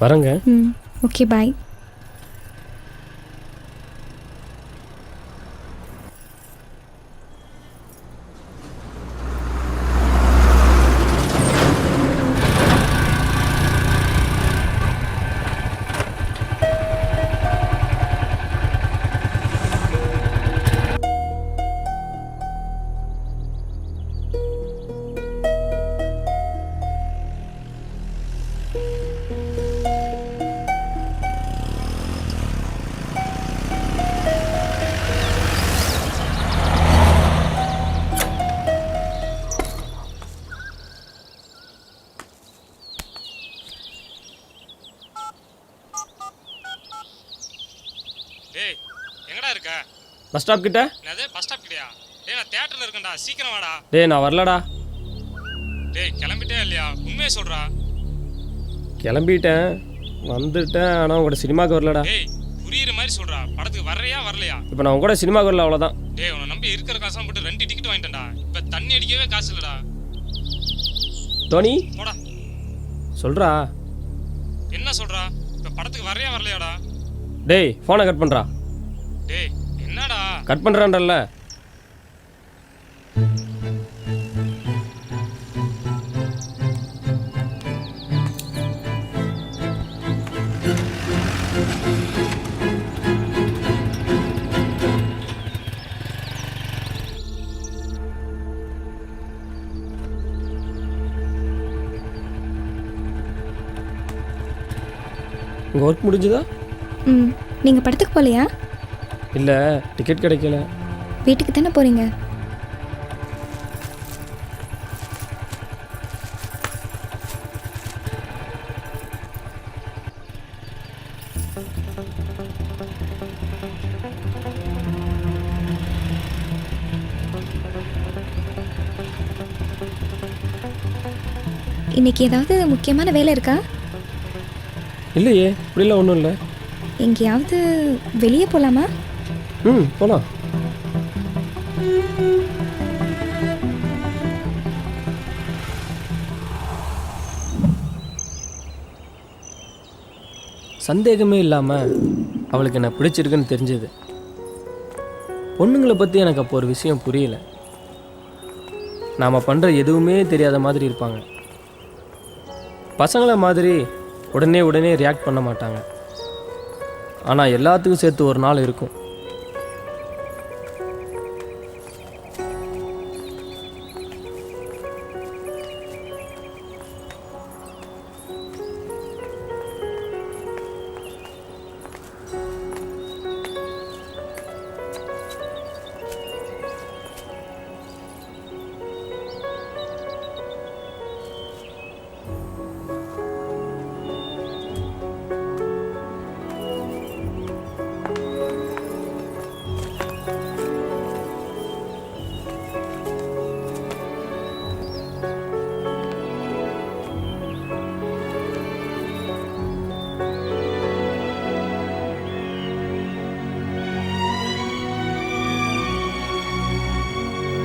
வரேங்க. Okay bye. டேய் எங்கடா இருக்க? பஸ் ஸ்டாப் கிட்ட. என்னது பஸ் ஸ்டாப் கிட்டயா? டேய் நான் தியேட்டர்ல இருக்கேன்டா, சீக்கிரம் வாடா. டேய் நான் வரலடா. டேய் கிளம்பிட்டே இல்லையா? உண்மையை சொல்றா. கிளம்பிட்டேன், வந்துட்டேன். ஆனால் உங்களோட சினிமாவுக்கு வரலடா. டேய் புரியுற மாதிரி சொல்றா. படத்துக்கு வர்றியா வரலையா? இப்போ நான் உங்களோட சினிமாவுக்கு வரல, அவ்வளோதான். டேய் உன்னை நம்பி இருக்கிற காசெல்லாம் போட்டு 2 டிக்கெட் வாங்கிட்டேன்டா. இப்போ தண்ணி அடிக்கவே காசு இல்லடா. டோனி போடா. சொல்கிறா. என்ன சொல்றா? இப்போ படத்துக்கு வர்றியா வரலையாடா? டேய் ஃபோனை கட் பண்ணுறா. டேய் என்னடா? கட் பண்ணுறான்றல்ல. உங்கள் ஒர்க் முடிஞ்சுதா? நீங்கள் படத்துக்கு போகலையா? இல்லை, டிக்கெட் கிடைக்கல. வீட்டுக்கு தானே போகிறீங்க? இன்னைக்கு ஏதாவது முக்கியமான வேலை இருக்கா? இல்லையே, இப்படிலாம் ஒன்றும் இல்லை. எங்கேயாவது வெளியே போகலாமா? போகலாம். சந்தேகமே இல்லாமல் அவளுக்கு என்ன பிடிச்சிருக்குன்னு தெரிஞ்சது. பொண்ணுங்களை பற்றி எனக்கு அப்போ ஒரு விஷயம் புரியல. நாம் பண்ணுற எதுவுமே தெரியாத மாதிரி இருப்பாங்க. பசங்களை மாதிரி உடனே ரியாக்ட் பண்ண மாட்டாங்க. ஆனால் எல்லாத்துக்கும் சேர்த்து ஒரு நாள் இருக்கும்.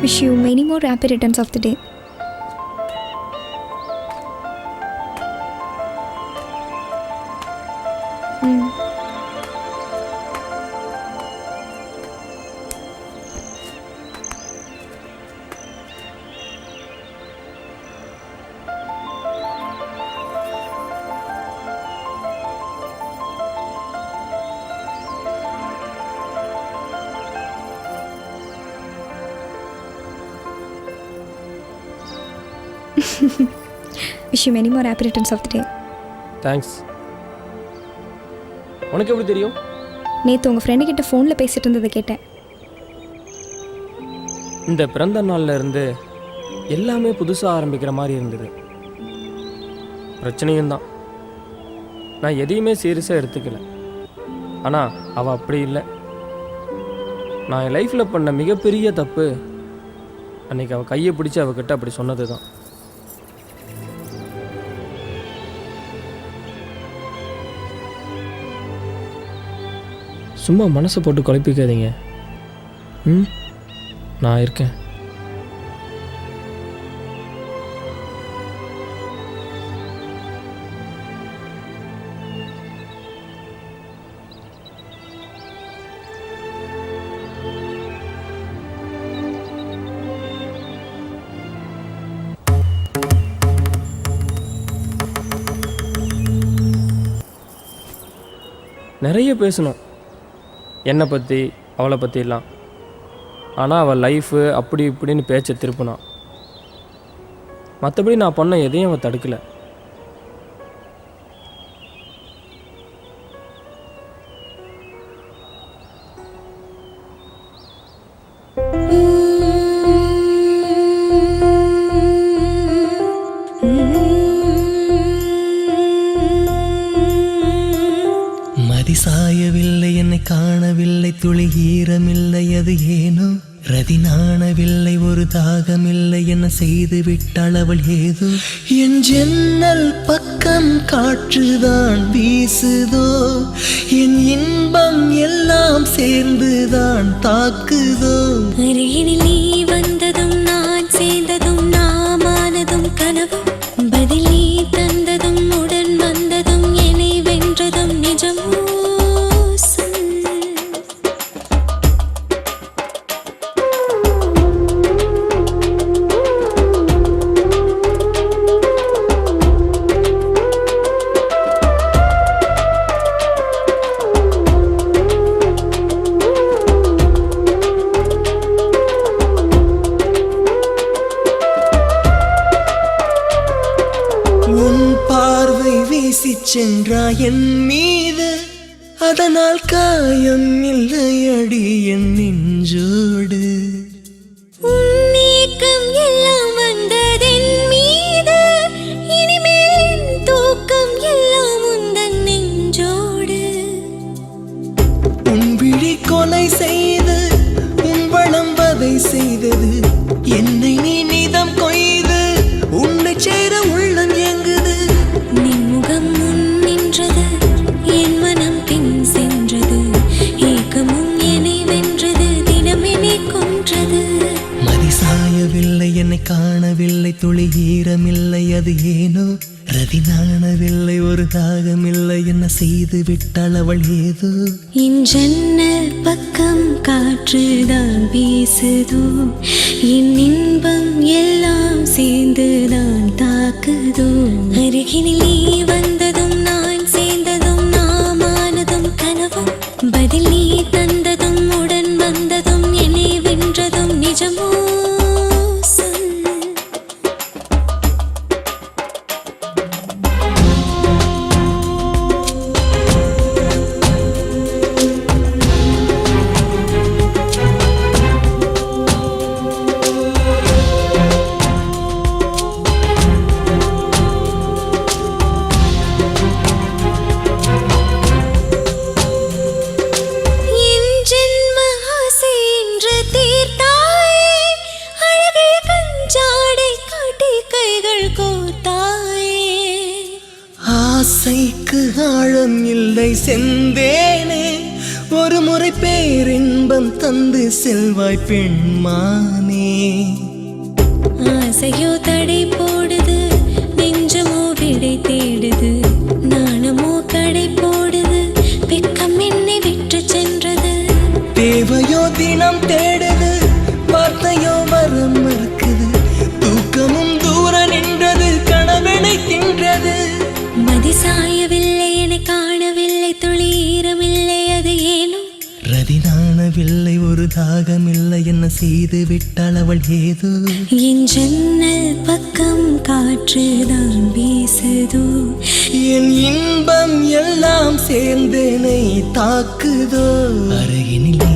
Wish you many more happy returns of the day. Wish you many more happy returns of the day. Thanks. உனக்கு எப்படி தெரியும்? நேற்று உங்கள் ஃப்ரெண்டு கிட்ட ஃபோனில் பேசிட்டு இருந்ததை கேட்டேன். இந்த பிறந்த நாள்ல இருந்து எல்லாமே புதுசாக ஆரம்பிக்கிற மாதிரி இருந்தது. பிரச்சனையும் தான். நான் எதையுமே சீரியஸாக எடுத்துக்கல. ஆனால் அவள் அப்படி இல்லை. நான் என் லைஃப்பில் பண்ண மிகப்பெரிய தப்பு அன்றைக்கி அவள் கையை பிடிச்சி அவகிட்ட அப்படி சொன்னது தான். சும்மா மனசை போட்டு குழப்பிக்காதீங்க. நான் இருக்கேன். நிறைய பேசணும், என்னை பற்றி அவளை பற்றிலாம். ஆனால் அவள் லைஃபு அப்படி இப்படின்னு பேச்சை திருப்பினான். மற்றபடி நான் பண்ண எதையும் அவள் தடுக்கலை. சாயவில்லை என்னை காணவில்லை துளி ஈரமில்லை அது ஏனோ ரதி நாணவில்லை ஒரு தாகமில்லை என செய்து விட்டாள் அவள் ஏதோ என் ஜன்னல் பக்கம் காற்றுதான் வீசுதோ என் இன்பம் எல்லாம் சேர்ந்துதான் தாக்குதோ அருகினில் நீ வந்ததும் நான் சேர்ந்ததும் நாமானதும் கனவும் பதில் நீ தந்ததும் உடன் வந்ததும் என்னை வென்றதும் நிஜமோ சென்றாய் என் மீது அதனால் காயம் இல்லையடி என் நெஞ்சோடு உன்னேக்கம் எல்லாம் வந்ததென் மீது இனிமேல் தூக்கம் எல்லாம் உந்தன் நெஞ்சோடு உன் விழி கொலை செய்து உன் வளம் வதை செய்தது என்னை நீ நிதம் கொய்து உன்னை சேர உள்ளம் எங்குது நின்முகம் முன் நின்றது என் மனம் பின் சென்றது ஏக்கமும் என்னை வென்றது தினம் என்னை கொன்றது மதி சாயவில்லை என்னை காணவில்லை துளி ஈரமில்லை அது ஏனோ ரதி நாணவில்லை ஒரு தாகமில்லை என்ன செய்து விட்டாள் அவள் ஏதோ என் ஜன்னல் பக்கம் காற்றுதான் வீசுதோ என் இன்பம் எல்லாம் சேர்ந்துதான் தாக்குதோ அருகினில் நீ வந்ததும் நான் சேர்ந்ததும் நாமானதும் கனவும் பதில் நீ தந்ததும் உடன் வந்ததும் என்னை வென்றதும் நிஜமோ ஆசைக்கு ஆழம் இல்லை செந்தேனே ஒரு முறை பேரின்பம் தந்து செல்வாய் பெண்மானே ஆசையோ தடை போடுது நெஞ்சமோ விடை தேடுது நாணமோ கடை போடுது வெக்கம் என்னை விட்டு சென்றது தேவையோ தினம் தேடுது வார்த்தையோ வரம் மறுக்குது தூக்கமும் தூர நின்றது கனவெனை தின்றது மதி சாயவில்லை என்னை காணவில்லை துளி ஈரமில்லை அது ஏனோ ரதி நாணவில்லை ஒரு தாகமில்லை என்ன செய்து விட்டாள் அவள் ஏதோ என் ஜன்னல் பக்கம் காற்றுதான் வீசுதோ என் இன்பம் எல்லாம் சேர்ந்தனை தாக்குதோ அருகினில்